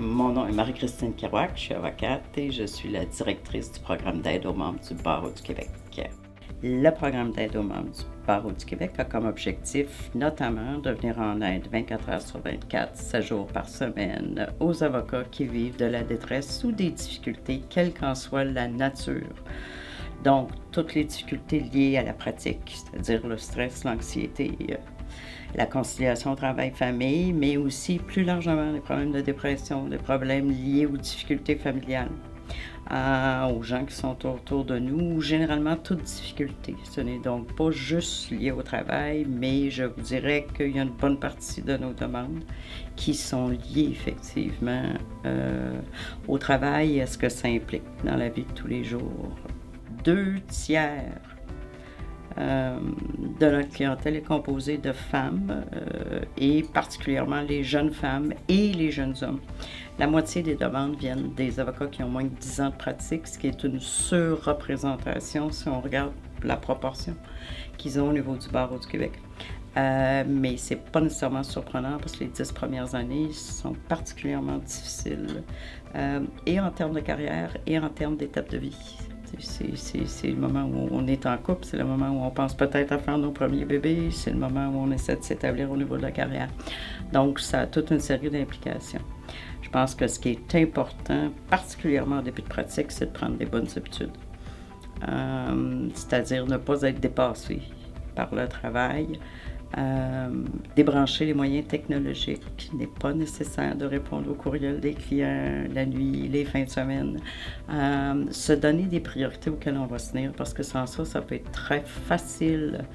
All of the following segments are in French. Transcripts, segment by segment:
Mon nom est Marie-Christine Kerouac, je suis avocate et je suis la directrice du programme d'aide aux membres du Barreau du Québec. Le programme d'aide aux membres du Barreau du Québec a comme objectif notamment de venir en aide 24 heures sur 24, 7 jours par semaine, aux avocats qui vivent de la détresse ou des difficultés, quelle qu'en soit la nature. Donc, toutes les difficultés liées à la pratique, c'est-à-dire le stress, l'anxiété, la conciliation travail-famille, mais aussi plus largement les problèmes de dépression, des problèmes liés aux difficultés familiales, aux gens qui sont autour de nous, ou généralement toutes difficultés. Ce n'est donc pas juste lié au travail, mais je vous dirais qu'il y a une bonne partie de nos demandes qui sont liées effectivement au travail et à ce que ça implique dans la vie de tous les jours. 2/3 de notre clientèle est composée de femmes et particulièrement les jeunes femmes et les jeunes hommes. La moitié des demandes viennent des avocats qui ont moins de 10 ans de pratique, ce qui est une surreprésentation si on regarde la proportion qu'ils ont au niveau du Barreau du Québec. Mais c'est pas nécessairement surprenant parce que les 10 premières années sont particulièrement difficiles et en termes de carrière et en termes d'étape de vie. C'est le moment où on est en couple, c'est le moment où on pense peut-être à faire nos premiers bébés, c'est le moment où on essaie de s'établir au niveau de la carrière. Donc, ça a toute une série d'implications. Je pense que ce qui est important, particulièrement au début de pratique, c'est de prendre des bonnes habitudes. C'est-à-dire ne pas être dépassé par le travail, débrancher les moyens technologiques. Il n'est pas nécessaire de répondre aux courriels des clients la nuit, les fins de semaine. Se donner des priorités auxquelles on va se tenir parce que sans ça, ça peut être très facile.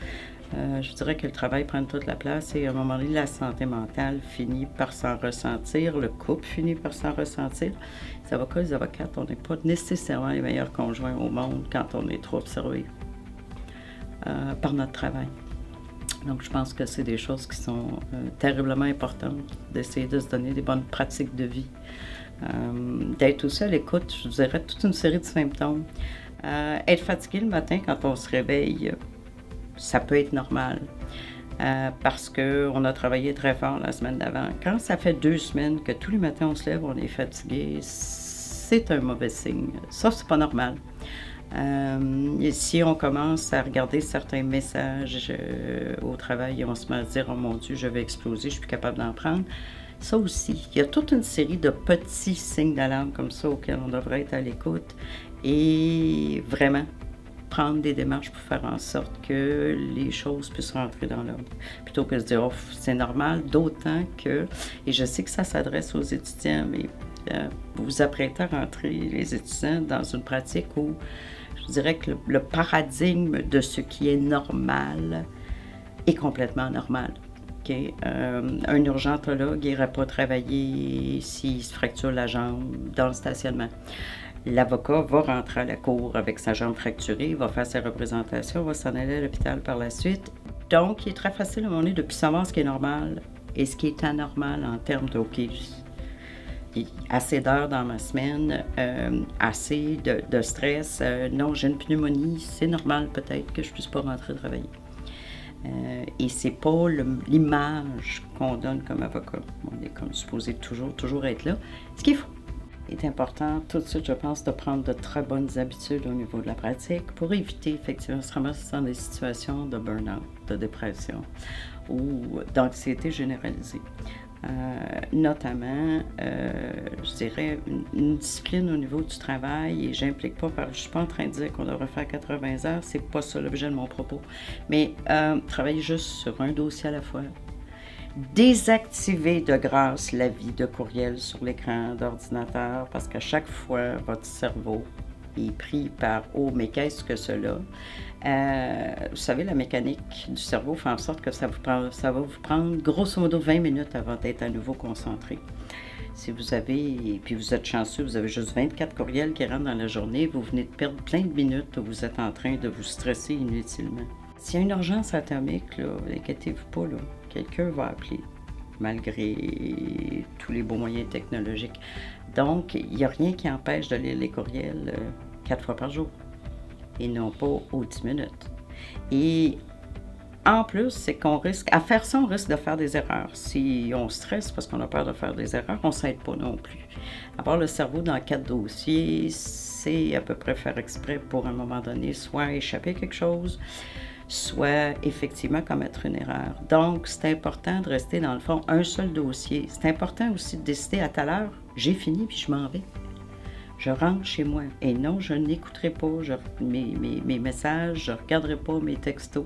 Je dirais que le travail prend toute la place et à un moment donné, la santé mentale finit par s'en ressentir, le couple finit par s'en ressentir. Les avocats et les avocates, on n'est pas nécessairement les meilleurs conjoints au monde quand on est trop observé par notre travail. Donc, je pense que c'est des choses qui sont terriblement importantes, d'essayer de se donner des bonnes pratiques de vie. D'être aussi à l'écoute, je vous dirais, toute une série de symptômes. Être fatigué le matin quand on se réveille, ça peut être normal parce qu'on a travaillé très fort la semaine d'avant. Quand ça fait 2 semaines que tous les matins on se lève, on est fatigué, c'est un mauvais signe. Ça, c'est pas normal. Si on commence à regarder certains messages au travail et on se met à se dire « Oh mon Dieu, je vais exploser, je suis plus capable d'en prendre », ça aussi, il y a toute une série de petits signes d'alarme comme ça auxquels on devrait être à l'écoute et vraiment prendre des démarches pour faire en sorte que les choses puissent rentrer dans l'ordre. Plutôt que de se dire « Oh, c'est normal », d'autant que, et je sais que ça s'adresse aux étudiants, mais vous vous apprêtez à rentrer les étudiants dans une pratique où je dirais que le paradigme de ce qui est normal est complètement normal. Okay? Un urgentologue n'irait pas travailler s'il se fracture la jambe dans le stationnement. L'avocat va rentrer à la cour avec sa jambe fracturée, va faire ses représentations, va s'en aller à l'hôpital par la suite. Donc, il est très facile à un moment donné de plus savoir ce qui est normal et ce qui est anormal en termes de OK, assez d'heures dans ma semaine, assez de stress. Non, j'ai une pneumonie, c'est normal peut-être que je ne puisse pas rentrer travailler. Et c'est pas l'image qu'on donne comme avocat. On est comme supposé toujours être là. Ce qui est faux. Il est important tout de suite, je pense, de prendre de très bonnes habitudes au niveau de la pratique pour éviter effectivement de se ramasser dans des situations de burn-out, de dépression ou d'anxiété généralisée. Notamment, je dirais, une discipline au niveau du travail, et j'implique pas, je ne suis pas en train de dire qu'on devrait faire 80 heures, c'est pas ça l'objet de mon propos, mais travailler juste sur un dossier à la fois. Désactiver de grâce l'avis de courriel sur l'écran d'ordinateur parce qu'à chaque fois, votre cerveau est pris par « Oh, mais qu'est-ce que cela? » Vous savez, la mécanique du cerveau fait en sorte que ça va vous prendre grosso modo 20 minutes avant d'être à nouveau concentré. Si vous avez, et puis vous êtes chanceux, vous avez juste 24 courriels qui rentrent dans la journée, vous venez de perdre plein de minutes où vous êtes en train de vous stresser inutilement. S'il y a une urgence atomique, là, inquiétez-vous pas, là, quelqu'un va appeler, malgré tous les beaux moyens technologiques. Donc, il n'y a rien qui empêche de lire les courriels 4 fois par jour, et non pas aux 10 minutes. Et en plus, c'est qu'on risque, à faire ça, on risque de faire des erreurs. Si on stresse parce qu'on a peur de faire des erreurs, on ne s'aide pas non plus. Avoir le cerveau dans 4 dossiers, c'est à peu près faire exprès pour, à un moment donné, soit échapper à quelque chose, soit effectivement commettre une erreur. Donc, c'est important de rester, dans le fond, un seul dossier. C'est important aussi de décider à telle heure, j'ai fini puis je m'en vais. Je rentre chez moi. Et non, je n'écouterai pas mes messages, je ne regarderai pas mes textos.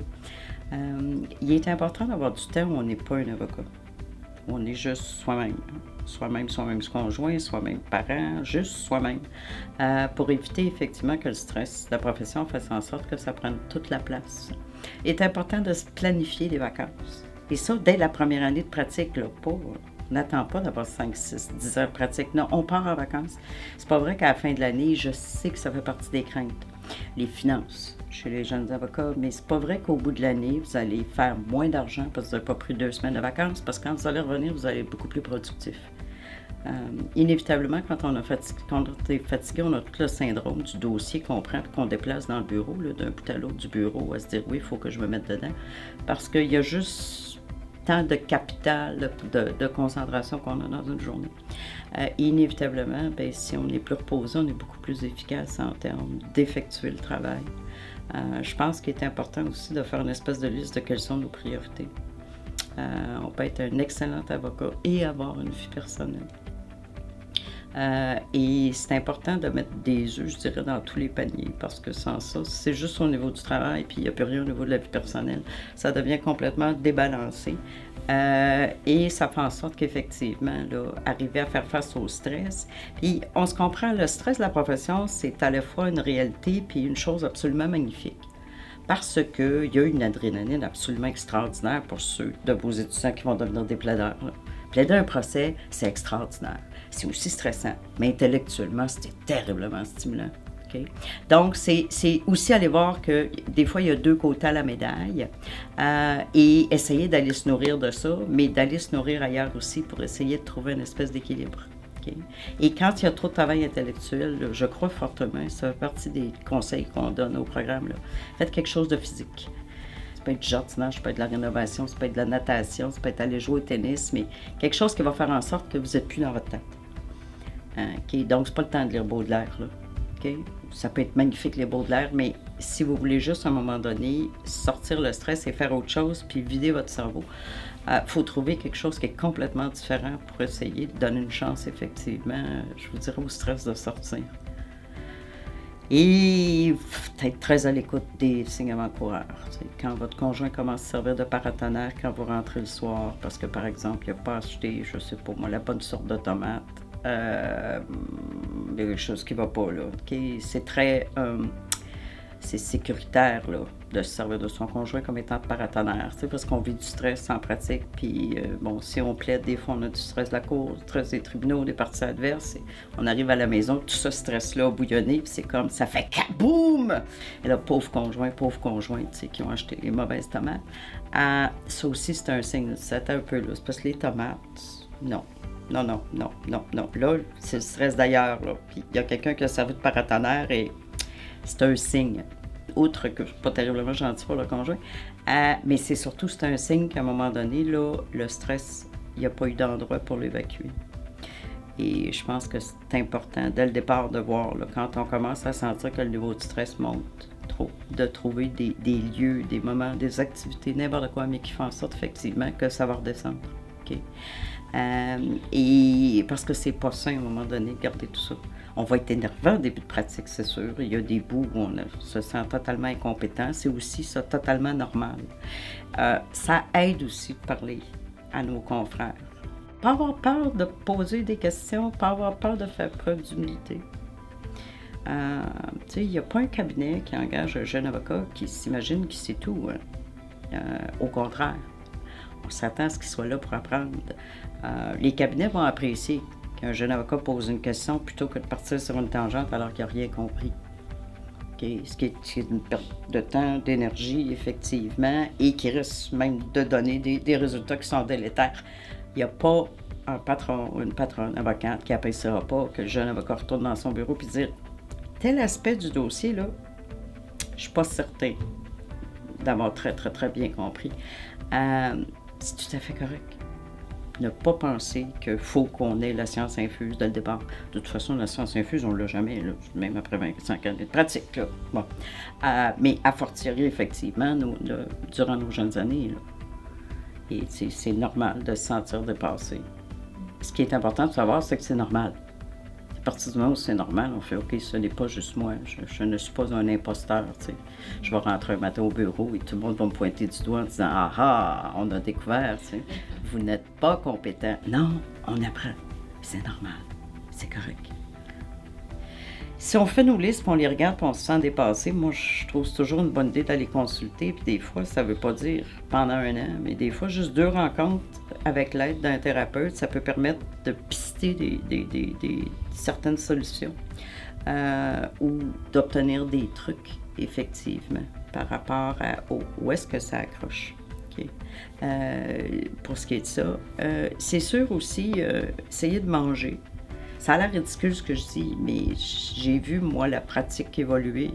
Il est important d'avoir du temps où on n'est pas un avocat. On est juste soi-même. Soi-même son conjoint, soi-même parent, juste soi-même. Pour éviter effectivement que le stress de la profession fasse en sorte que ça prenne toute la place. Il est important de se planifier les vacances. Et ça, dès la première année de pratique, là, pas... On n'attend pas d'avoir 5, 6, 10 heures de pratique. Non, on part en vacances. C'est pas vrai qu'à la fin de l'année, je sais que ça fait partie des craintes. Les finances chez les jeunes avocats, mais c'est pas vrai qu'au bout de l'année, vous allez faire moins d'argent parce que vous n'avez pas pris 2 semaines de vacances, parce que quand vous allez revenir, vous allez être beaucoup plus productif. Inévitablement, quand on est fatigué, on a tout le syndrome du dossier qu'on prend et qu'on déplace dans le bureau, là, d'un bout à l'autre du bureau, à se dire oui, il faut que je me mette dedans. Parce qu'il y a juste tant de capital, de concentration qu'on a dans une journée. Inévitablement, bien, si on est plus reposé, on est beaucoup plus efficace en termes d'effectuer le travail. Je pense qu'il est important aussi de faire une espèce de liste de quelles sont nos priorités. On peut être un excellent avocat et avoir une vie personnelle. Et c'est important de mettre des œufs, je dirais, dans tous les paniers, parce que sans ça, c'est juste au niveau du travail, puis il n'y a plus rien au niveau de la vie personnelle. Ça devient complètement débalancé. Et ça fait en sorte qu'effectivement, là, arriver à faire face au stress. Puis on se comprend, le stress de la profession, c'est à la fois une réalité puis une chose absolument magnifique. Parce qu'il y a une adrénaline absolument extraordinaire pour ceux de vos étudiants qui vont devenir des plaideurs. Là. Plaider un procès, c'est extraordinaire. C'est aussi stressant, mais intellectuellement, c'était terriblement stimulant. Okay? Donc, c'est aussi aller voir que des fois, il y a 2 côtés à la médaille et essayer d'aller se nourrir de ça, mais d'aller se nourrir ailleurs aussi pour essayer de trouver une espèce d'équilibre. Okay? Et quand il y a trop de travail intellectuel, là, je crois fortement, ça fait partie des conseils qu'on donne au programme, là, faites quelque chose de physique. Ça peut être du jardinage, ça peut être de la rénovation, ça peut être de la natation, ça peut être aller jouer au tennis, mais quelque chose qui va faire en sorte que vous n'êtes plus dans votre tête. Okay? Donc, c'est pas le temps de lire Baudelaire, là. Okay? Ça peut être magnifique, les Baudelaire, mais si vous voulez juste, à un moment donné, sortir le stress et faire autre chose, puis vider votre cerveau, faut trouver quelque chose qui est complètement différent pour essayer de donner une chance, effectivement, je vous dirais, au stress de sortir. Et être très à l'écoute des signes avant-coureurs. Quand votre conjoint commence à servir de paratonnerre quand vous rentrez le soir, parce que, par exemple, il n'a pas acheté, je sais pas moi, la bonne sorte de tomate, il y a quelque chose qui ne va pas, là. Okay? C'est très... c'est sécuritaire, là, de se servir de son conjoint comme étant paratonnerre, parce qu'on vit du stress en pratique, puis bon, si on plaide, des fois, on a du stress de la cour, du stress des tribunaux, des parties adverses, et on arrive à la maison, tout ce stress-là a bouillonné, puis c'est comme, ça fait kaboum! Et là, pauvre conjoint, qui ont acheté les mauvaises tomates. Ça aussi, c'est un signe, c'était un peu là, c'est parce que les tomates, non. Non. Là, c'est le stress d'ailleurs, là. Puis il y a quelqu'un qui a servi de paratonnerre et c'est un signe. Outre que je suis pas terriblement gentil pour le conjoint, mais c'est un signe qu'à un moment donné, là, le stress, il n'y a pas eu d'endroit pour l'évacuer. Et je pense que c'est important, dès le départ, de voir, là, quand on commence à sentir que le niveau de stress monte trop, de trouver des lieux, des moments, des activités, n'importe quoi, mais qui font en sorte, effectivement, que ça va redescendre. Okay? Et parce que c'est pas sain à un moment donné de garder tout ça. On va être énervant au début de pratique, c'est sûr. Il y a des bouts où on se sent totalement incompétent. C'est aussi ça, totalement normal. Ça aide aussi de parler à nos confrères. Pas avoir peur de poser des questions, pas avoir peur de faire preuve d'humilité. Il n'y a pas un cabinet qui engage un jeune avocat qui s'imagine qu'il sait tout. Au contraire. On s'attend à ce qu'il soit là pour apprendre. Les cabinets vont apprécier qu'un jeune avocat pose une question plutôt que de partir sur une tangente alors qu'il n'a rien compris. Okay? Ce qui est une perte de temps, d'énergie, effectivement, et qui risque même de donner des résultats qui sont délétères. Il n'y a pas un patron ou une patronne avocate qui n'appréciera pas que le jeune avocat retourne dans son bureau et dire « Tel aspect du dossier, là, je ne suis pas certain. d'avoir très, très, très bien compris. C'est tout à fait correct. Ne pas penser qu'il faut qu'on ait la science infuse dès le départ. De toute façon, la science infuse, on ne l'a jamais, là, même après 25 années de pratique. Là. Bon. Mais à fortiori, effectivement, durant nos jeunes années, là, et c'est normal de se sentir dépassé. Ce qui est important de savoir, c'est que c'est normal. À partir du moment où c'est normal, on fait OK, ce n'est pas juste moi, je ne suis pas un imposteur. T'sais. Je vais rentrer un matin au bureau et tout le monde va me pointer du doigt en disant ah ah, on a découvert, t'sais. Vous n'êtes pas compétent. Non, on apprend. C'est normal, c'est correct. Si on fait nos listes, on les regarde, puis on se sent dépassé, moi, je trouve que c'est toujours une bonne idée d'aller consulter. Puis des fois, ça ne veut pas dire pendant un an, mais des fois, juste 2 rencontres avec l'aide d'un thérapeute, ça peut permettre de pister certaines solutions ou d'obtenir des trucs, effectivement, par rapport à où est-ce que ça accroche. Okay. Pour ce qui est de ça, c'est sûr aussi, essayer de manger. Ça a l'air ridicule ce que je dis, mais j'ai vu, moi, la pratique évoluer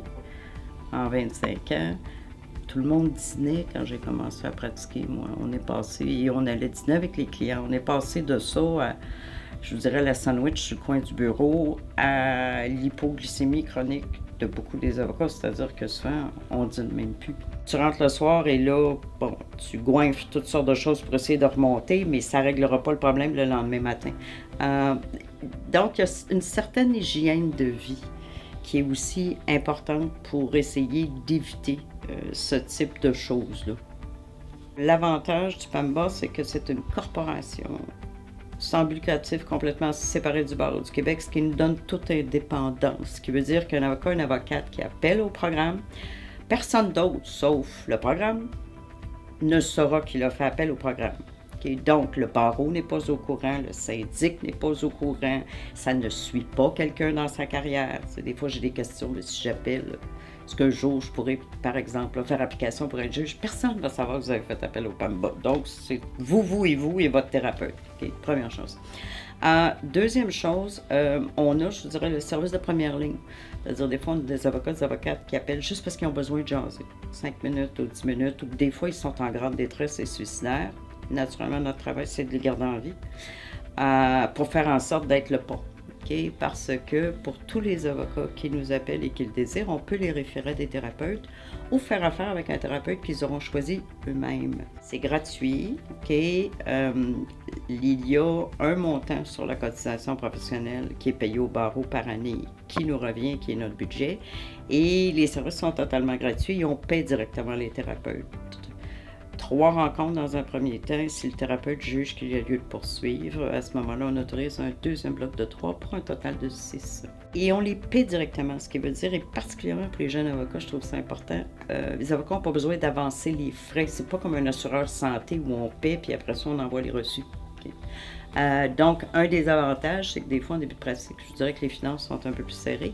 en 25 ans. Tout le monde dînait quand j'ai commencé à pratiquer, moi. On est passé, et on allait dîner avec les clients. On est passé de ça à, je vous dirais, la sandwich sur le coin du bureau, à l'hypoglycémie chronique de beaucoup des avocats, c'est-à-dire que souvent, on ne dîne même plus. Tu rentres le soir et là, bon, tu goinfres toutes sortes de choses pour essayer de remonter, mais ça ne réglera pas le problème le lendemain matin. Donc, il y a une certaine hygiène de vie qui est aussi importante pour essayer d'éviter ce type de choses-là. L'avantage du PAMBA, c'est que c'est une corporation sans but lucratif, complètement séparée du barreau du Québec, ce qui nous donne toute indépendance, ce qui veut dire qu'un avocat, une avocate qui appelle au programme, personne d'autre, sauf le programme, ne saura qu'il a fait appel au programme. Okay? Donc, le barreau n'est pas au courant, le syndic n'est pas au courant, ça ne suit pas quelqu'un dans sa carrière. Des fois, j'ai des questions, là, si j'appelle, est-ce qu'un jour, je pourrais, par exemple, faire application pour être juge? Personne ne va savoir que vous avez fait appel au PAMBA. Donc, c'est vous et votre thérapeute. Okay? Première chose. Deuxième chose, on a, je vous dirais, le service de première ligne. C'est-à-dire, des fois, on a des avocats, des avocates qui appellent juste parce qu'ils ont besoin de jaser. 5 minutes ou 10 minutes, ou des fois, ils sont en grande détresse et suicidaires. Naturellement, notre travail, c'est de les garder en vie pour faire en sorte d'être le pont. Okay? Parce que pour tous les avocats qui nous appellent et qui le désirent, on peut les référer à des thérapeutes ou faire affaire avec un thérapeute qu'ils auront choisi eux-mêmes. C'est gratuit. Okay? Il y a un montant sur la cotisation professionnelle qui est payé au barreau par année, qui nous revient, qui est notre budget. Et les services sont totalement gratuits et on paie directement les thérapeutes. 3 rencontres dans un premier temps. Si le thérapeute juge qu'il y a lieu de poursuivre, à ce moment-là, on autorise un deuxième bloc de 3 pour un total de 6. Et on les paie directement, ce qui veut dire, et particulièrement pour les jeunes avocats, je trouve ça important, les avocats n'ont pas besoin d'avancer les frais. C'est pas comme un assureur santé où on paie, puis après ça, on envoie les reçus. Okay? Donc, un des avantages, c'est que des fois, en début de pratique, je dirais que les finances sont un peu plus serrées.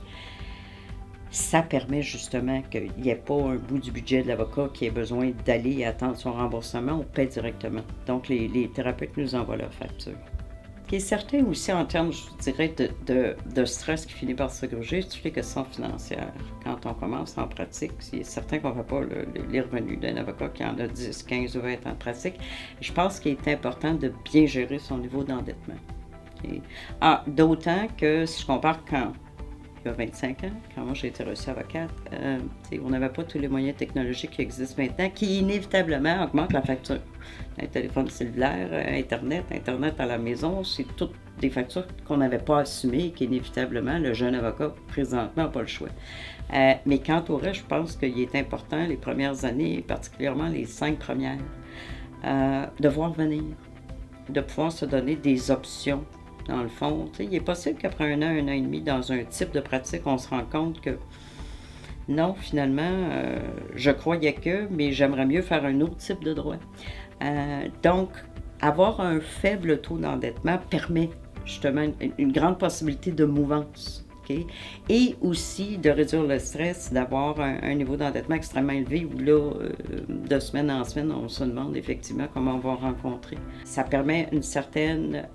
Ça permet justement qu'il n'y ait pas un bout du budget de l'avocat qui ait besoin d'aller attendre son remboursement, on paie directement. Donc, les thérapeutes nous envoient leur facture. Ce qui est certain aussi en termes, je dirais, de stress qui finit par se gruger, c'est toutes les questions financières. Quand on commence en pratique, c'est certain qu'on ne fait pas les revenus d'un avocat qui en a 10, 15 ou 20 ans de pratique. Je pense qu'il est important de bien gérer son niveau d'endettement. Okay? D'autant que si je compare quand il y a 25 ans, quand moi j'ai été reçue avocate, on n'avait pas tous les moyens technologiques qui existent maintenant, qui inévitablement augmentent la facture. Un téléphone cellulaire, Internet à la maison, c'est toutes des factures qu'on n'avait pas assumées et qu'inévitablement le jeune avocat présentement n'a pas le choix. Mais quant au reste, je pense qu'il est important les premières années, particulièrement les 5 premières, de voir venir, de pouvoir se donner des options. Dans le fond, il est possible qu'après un an et demi, dans un type de pratique, on se rend compte que non, finalement, je croyais que, mais j'aimerais mieux faire un autre type de droit. Donc, avoir un faible taux d'endettement permet justement une grande possibilité de mouvance. Okay? Et aussi de réduire le stress, d'avoir un niveau d'endettement extrêmement élevé où là, de semaine en semaine, on se demande effectivement comment on va rencontrer. Ça permet une certaine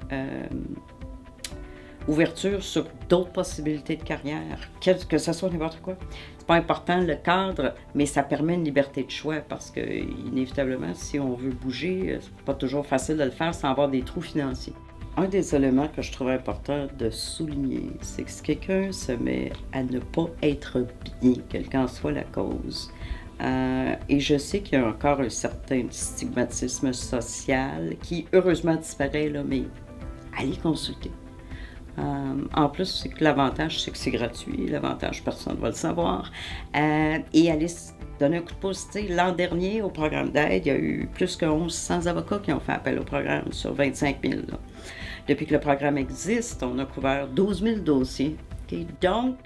ouverture sur d'autres possibilités de carrière, que ce soit n'importe quoi. C'est pas important le cadre, mais ça permet une liberté de choix parce que, inévitablement, si on veut bouger, c'est pas toujours facile de le faire sans avoir des trous financiers. Un des éléments que je trouve important de souligner, c'est que si quelqu'un se met à ne pas être bien, quelle qu'en soit la cause, et je sais qu'il y a encore un certain stigmatisme social qui, heureusement, disparaît, là, mais allez consulter. En plus, c'est que l'avantage, c'est que c'est gratuit. L'avantage, personne ne va le savoir. Et allez donner un coup de pouce. L'an dernier, au programme d'aide, il y a eu plus que 1100 avocats qui ont fait appel au programme sur 25 000. Là. Depuis que le programme existe, on a couvert 12 000 dossiers. Okay? Donc,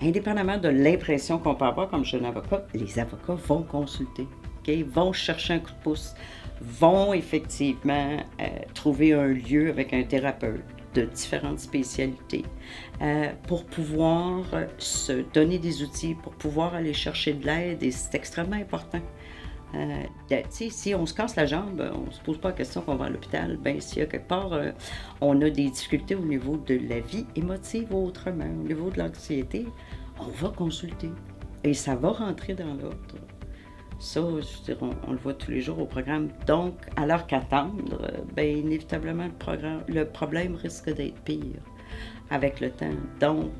indépendamment de l'impression qu'on peut avoir comme jeune avocat, les avocats vont consulter, okay? Vont chercher un coup de pouce, vont effectivement trouver un lieu avec un thérapeute de différentes spécialités pour pouvoir se donner des outils, pour pouvoir aller chercher de l'aide, et c'est extrêmement important. Si on se casse la jambe, on ne se pose pas la question qu'on va à l'hôpital. Ben, s'il y a quelque part, on a des difficultés au niveau de la vie émotive ou autrement, au niveau de l'anxiété, on va consulter. Et ça va rentrer dans l'ordre. Ça, je veux dire, on le voit tous les jours au programme. Donc, alors qu'attendre, ben, inévitablement, le problème risque d'être pire avec le temps. Donc,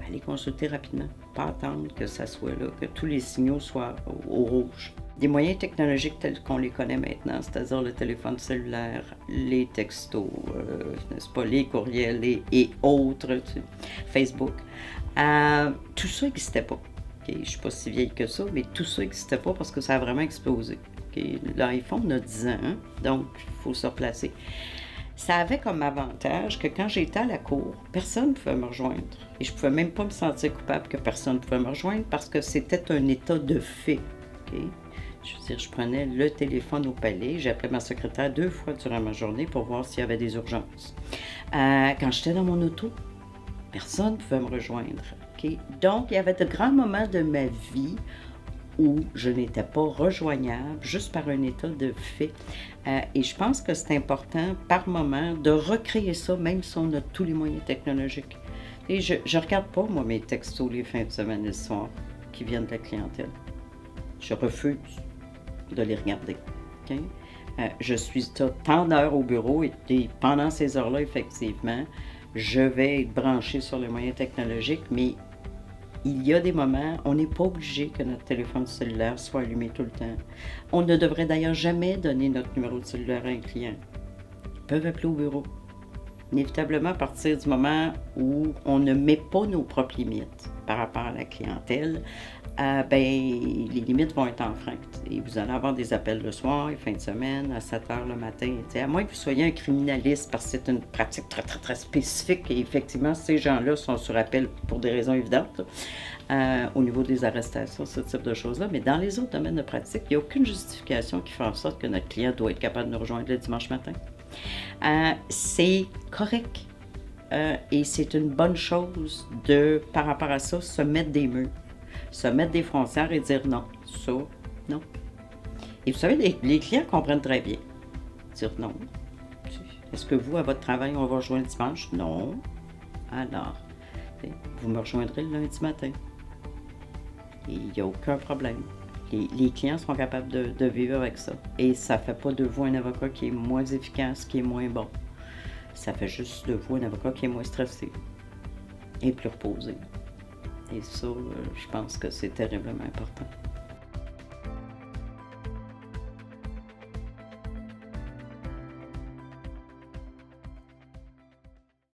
allez consulter rapidement. Pas attendre que ça soit là, que tous les signaux soient au rouge. Des moyens technologiques tels qu'on les connaît maintenant, c'est-à-dire le téléphone cellulaire, les textos, n'est-ce pas, les courriels et autres, Facebook, tout ça n'existait pas. Okay? Je ne suis pas si vieille que ça, mais tout ça n'existait pas parce que ça a vraiment explosé. Okay? L'iPhone a 10 ans, donc il faut se replacer. Ça avait comme avantage que quand j'étais à la cour, personne ne pouvait me rejoindre. Et je ne pouvais même pas me sentir coupable que personne ne pouvait me rejoindre parce que c'était un état de fait. Okay? Je veux dire, je prenais le téléphone au palais, j'appelais ma secrétaire 2 fois durant ma journée pour voir s'il y avait des urgences. Quand j'étais dans mon auto, personne ne pouvait me rejoindre. Okay? Donc, il y avait de grands moments de ma vie où je n'étais pas rejoignable juste par un état de fait. Et je pense que c'est important, par moment, de recréer ça, même si on a tous les moyens technologiques. Et je ne regarde pas, moi, mes textos les fins de semaine et le soir qui viennent de la clientèle. Je refuse de les regarder. Okay? Je suis tant d'heures au bureau et pendant ces heures-là, effectivement, je vais être branchée sur les moyens technologiques, mais il y a des moments, on n'est pas obligé que notre téléphone cellulaire soit allumé tout le temps. On ne devrait d'ailleurs jamais donner notre numéro de cellulaire à un client. Ils peuvent appeler au bureau. Inévitablement, à partir du moment où on ne met pas nos propres limites par rapport à la clientèle, les limites vont être enfreintes. Et vous allez avoir des appels le soir, les fins de semaine, à 7 heures le matin. À moins que vous soyez un criminaliste, parce que c'est une pratique très, très, très spécifique. Et effectivement, ces gens-là sont sur appel pour des raisons évidentes au niveau des arrestations, ce type de choses-là. Mais dans les autres domaines de pratique, il n'y a aucune justification qui fait en sorte que notre client doit être capable de nous rejoindre le dimanche matin. C'est correct. Et c'est une bonne chose de, par rapport à ça, se mettre des murs, se mettre des frontières et dire non, ça, non. Et vous savez, les clients comprennent très bien. Dire non. Est-ce que vous, à votre travail, on va rejoindre dimanche? Non. Alors, vous me rejoindrez le lundi matin. Et il n'y a aucun problème. Les clients sont capables de vivre avec ça. Et ça ne fait pas de vous un avocat qui est moins efficace, qui est moins bon. Ça fait juste de vous un avocat qui est moins stressé et plus reposé. Et ça, je pense que c'est terriblement important.